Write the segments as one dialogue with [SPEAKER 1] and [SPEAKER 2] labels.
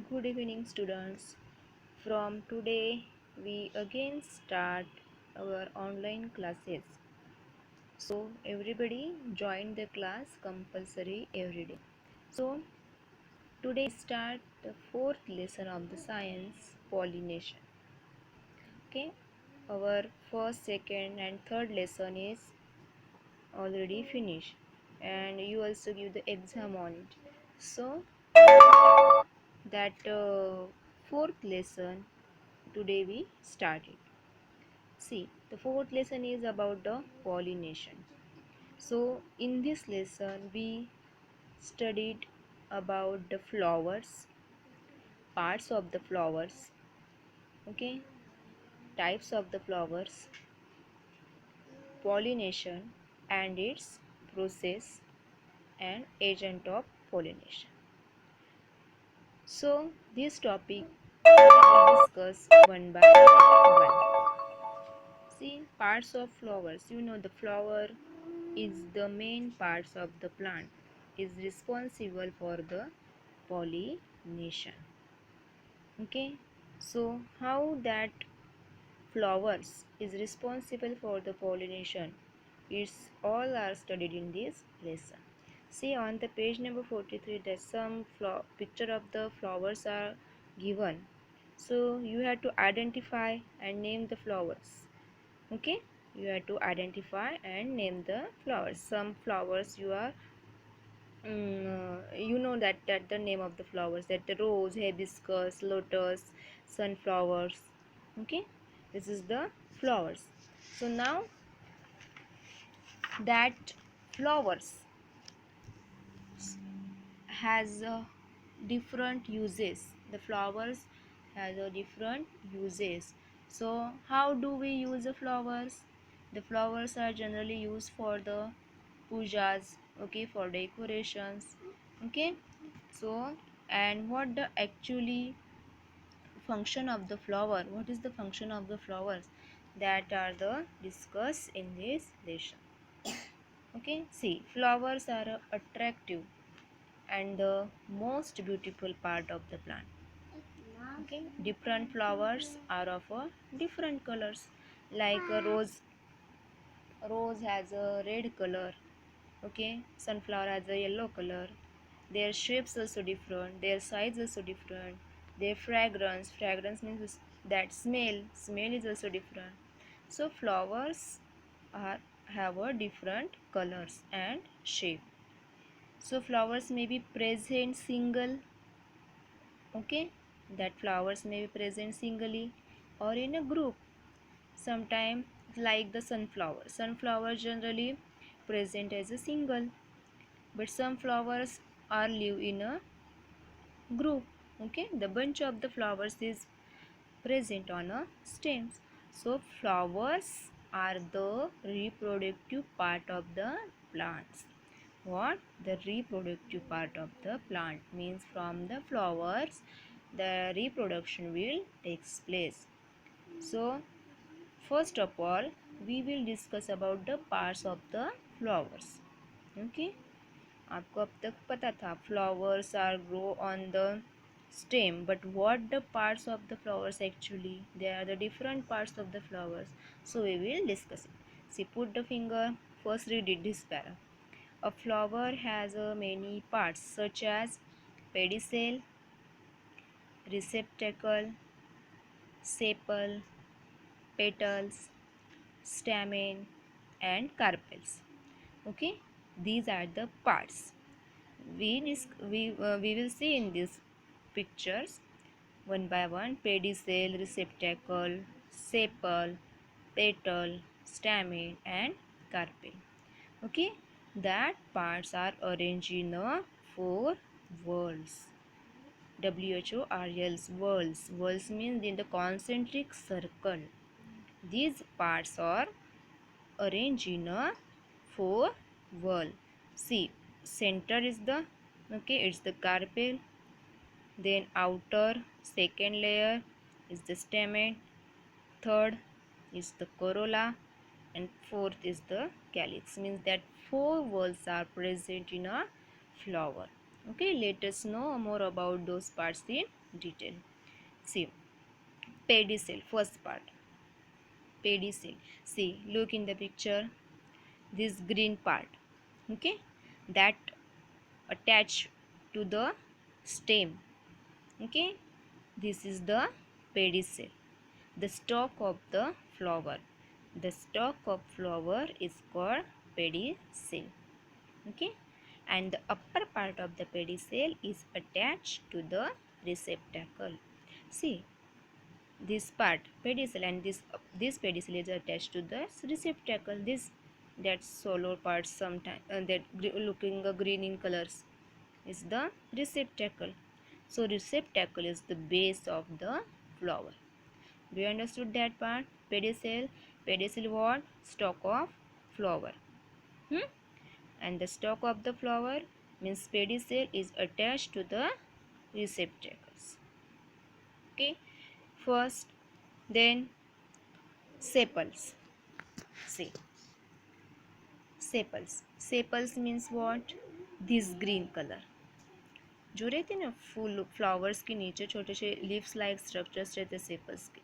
[SPEAKER 1] Good evening, students. From today, we again start our online classes. So, everybody join the class compulsory every day. So, today start the fourth lesson of the science pollination. Okay, our first, second, and third lesson is already finished, and you also give the exam on it. So, that fourth lesson today we started. See, the fourth lesson is about the pollination. So, in this lesson, we studied about the flowers, parts of the flowers, okay, types of the flowers, pollination, and its process and agent of pollination. So, this topic we will discuss one by one. See, parts of flowers. You know, the flower is the main parts of the plant, is responsible for the pollination. Okay, so how that flowers is responsible for the pollination, it's all are studied in this lesson. See, on the page number 43, there's some picture of the flowers are given, so you have to identify and name the flowers. Okay, you have to identify and name the flowers. Some flowers you are you know that the name of the flowers, that the rose, hibiscus, lotus, sunflowers. Okay, this is the flowers. So now that flowers has different uses. The flowers has a different uses. So how do we use the flowers? The flowers are generally used for the pujas, okay, for decorations. Okay, so and what the actually function of the flower, what is the function of the flowers, that are the discussed in this lesson. Okay, see, flowers are attractive and the most beautiful part of the plant. Okay, different flowers are of different colors. Like a rose has a red color. Okay, sunflower has a yellow color. Their shapes also different, their size also different, their fragrance means that smell is also different. So flowers are have a different colors and shape. So flowers may be present single. Okay, that flowers may be present singly or in a group. Sometimes like the sunflower generally present as a single, but some flowers are live in a group. Okay, the bunch of the flowers is present on a stems. So flowers are the reproductive part of the plants. What? The reproductive part of the plant means from the flowers the reproduction will takes place. So first of all we will discuss about the parts of the flowers. Okay, आपको अब तक पता था flowers are grow on the stem, but what the parts of the flowers actually? There are the different parts of the flowers, so we will discuss it. See, put the finger, first read it, this para. A flower has many parts such as pedicel, receptacle, sepal, petals, stamen, and carpels. Okay, these are the parts. We will see in these pictures one by one: pedicel, receptacle, sepal, petal, stamen, and carpel. Okay, that parts are arranged in four whorls. WHORLs, whorls. Whorls means in the concentric circle. These parts are arranged in a four whorl. See, center is the, okay, it's the carpel. Then outer second layer is the stamen. Third is the corolla, and fourth is the calyx. Means that four whorls are present in a flower. Okay, let us know more about those parts in detail. See, pedicel, first part, pedicel. See, look in the picture, this green part, okay, that attach to the stem, okay, this is the pedicel, the stalk of the flower. The stalk of flower is called pedicel, okay, and the upper part of the pedicel is attached to the receptacle. See, this part pedicel, and this pedicel is attached to the receptacle. This that solo part sometime that looking green in colors is the receptacle. So receptacle is the base of the flower. Do you understood that part? Pedicel, pedicel what? Stalk of flower. Hmm? And the stalk of the flower means pedicel is attached to the receptacles. Okay. First, then sepals. See, sepals. Sepals means what? This green color. जो रहते हैं ना फूल flowers के नीचे छोटे से leaves like structures रहते हैं सेपल्स के,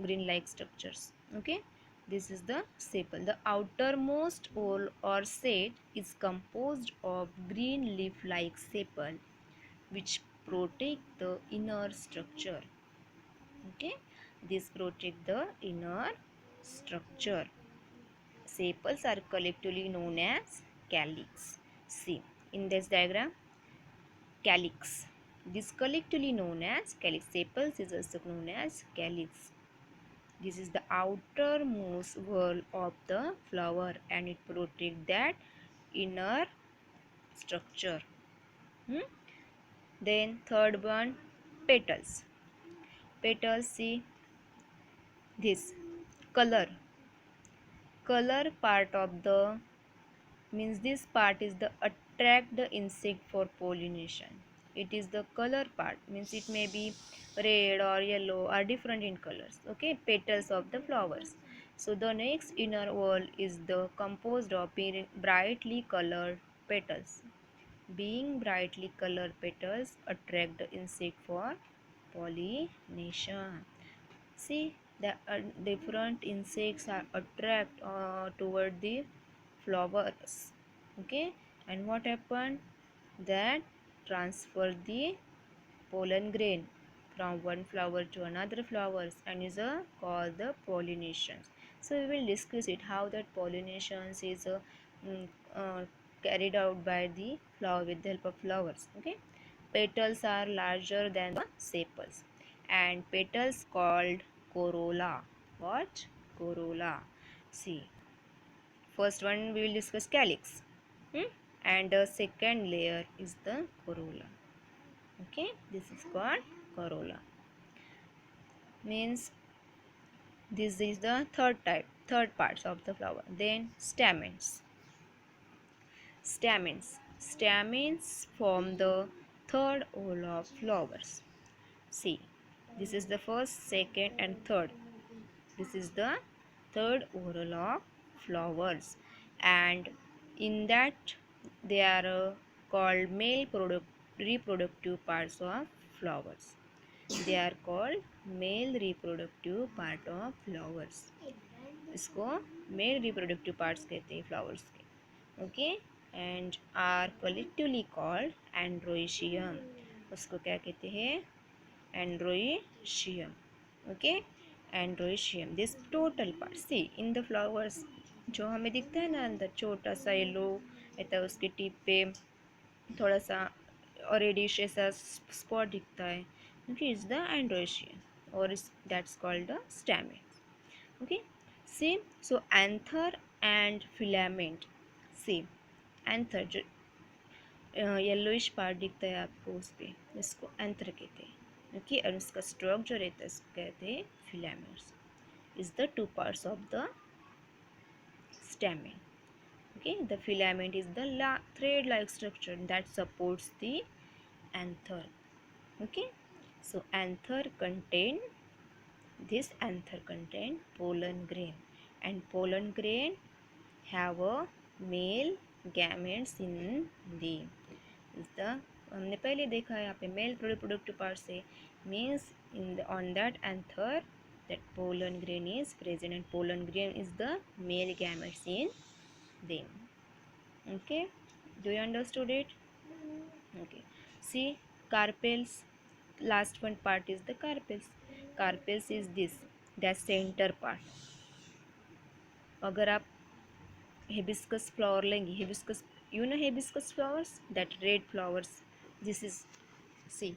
[SPEAKER 1] green like structures. Okay, this is the sepal. The outermost whole or set is composed of green leaf like sepal which protect the inner structure. Okay, this protect the inner structure. Sepals are collectively known as calyx. See in this diagram, calyx, this collectively known as calyx. Sepals is also known as calyx. This is the outermost wall of the flower and it protects that inner structure. Then third one, petals. Petals, see this color. Color part of the means this part is the attract the insect for pollination. It is the color part, means it may be red or yellow or different in colors. Okay, petals of the flowers. So the next inner wall is the composed of brightly colored petals. Being brightly colored petals attract the insect for pollination. See, the different insects are attract toward the flowers. Okay, and what happened? That transfer the pollen grain from one flower to another flowers and is called the pollination. So we will discuss it how that pollination is mm, uh, carried out by the flower with the help of flowers. Okay, petals are larger than the sepals and petals called corolla. What? Corolla. See, first one we will discuss calyx. And the second layer is the corolla. Okay, this is called corolla. Means this is the third parts of the flower. Then stamens. Stamens form the third whole of flowers. See, this is the first, second and third. This is the third whorl of flowers, and in that they are called reproductive parts of flowers. They are called male reproductive part of flowers. इसको male reproductive parts कहते हैं flowers के. Okay, and are collectively called androecium. उसको क्या कहते हैं? Androecium. Okay, androecium. This total part see in the flowers जो हमें दिखता है ना अंदर छोटा सा येलो रहता है, उसके टिप पे थोड़ा सा रेडिश ऐसा स्पॉट दिखता है. ओके, इज द एंड्रोइशियम और that's called the stamen. Okay, see, so anther and filament. See, anther जो येलोइश पार्ट दिखता है आपको उस पर, इसको एंथर कहते हैं. ओके, और उसका स्ट्रोक जो रहता है इसको कहते हैं filaments. Is the two parts of the stamen. Okay, the filament is the thread like structure that supports the anther. Okay, so this anther contain pollen grain, and pollen grain have a male gametes in the हमने पहले देखा है यहाँ पे male reproductive part से means in the on that anther that pollen grain is present and pollen grain is the male gametes in them. Okay, do you understood it? Okay, see carpels, last one part is the carpels. Carpels is this, that center part. अगर आप hibiscus flower लेंगे, hibiscus, you know hibiscus flowers, that red flowers, this is, see,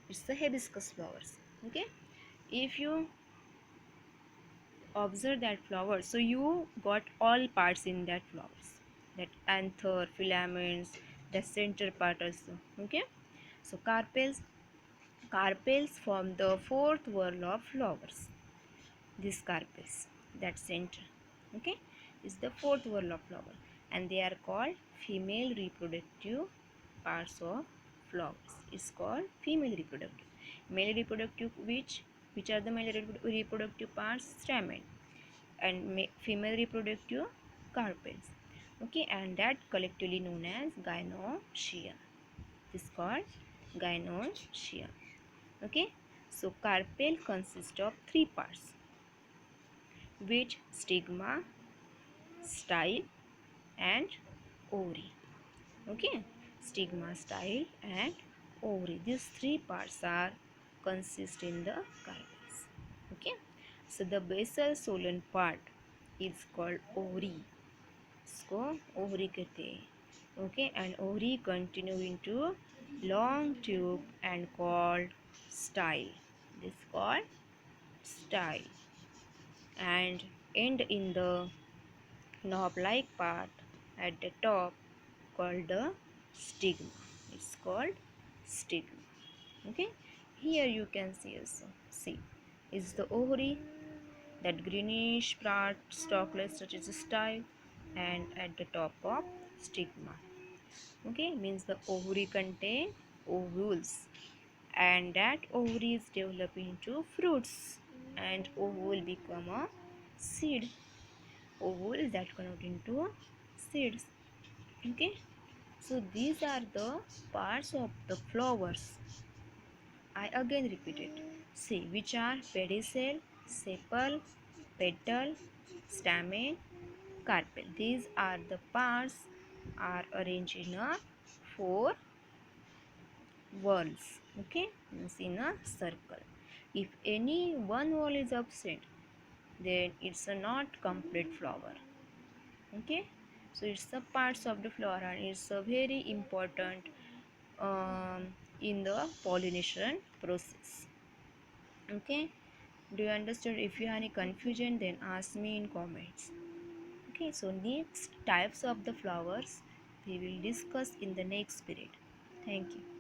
[SPEAKER 1] it's the hibiscus flowers. Okay, if you observe that flower, so you got all parts in that flowers, that anther, filaments, the center part also. Okay, so carpels form the fourth whorl of flowers. This carpels, that center, okay, is the fourth whorl of flower, and they are called female reproductive parts of flowers. It's called female reproductive. Male reproductive, which are the male reproductive parts? Stamen. And female reproductive, carpels. Okay, and that collectively known as gynosia. This is called gynosia. Okay, so carpel consists of three parts, which stigma, style, and ovary. Okay, stigma, style, and ovary. These three parts are consist in the carpels. Okay, so the basal swollen part is called ovary. इसको ovary कहते हैं. Okay, and ovary continue into long tube and called style. This is called style, and end in the knob-like part at the top called the stigma. It's called stigma. Okay, here you can see also. See, is the ovary, that greenish part, stalkless, such as a style, and at the top of stigma. Okay, means the ovary contain ovules, and that ovaries develop into fruits, and ovule become a seed. Ovule that convert into seeds. Okay, so these are the parts of the flowers. I again repeat it. See, which are pedicel, sepal, petal, stamen, carpel. These are the parts are arranged in a four whorls. Okay, means in a circle. If any one whorl is absent, then it's a not complete flower. Okay, so it's the parts of the flower, and it's a very important in the pollination process. Okay, do you understand? If you have any confusion, then ask me in comments. Okay, so next types of the flowers we will discuss in the next period. Thank you.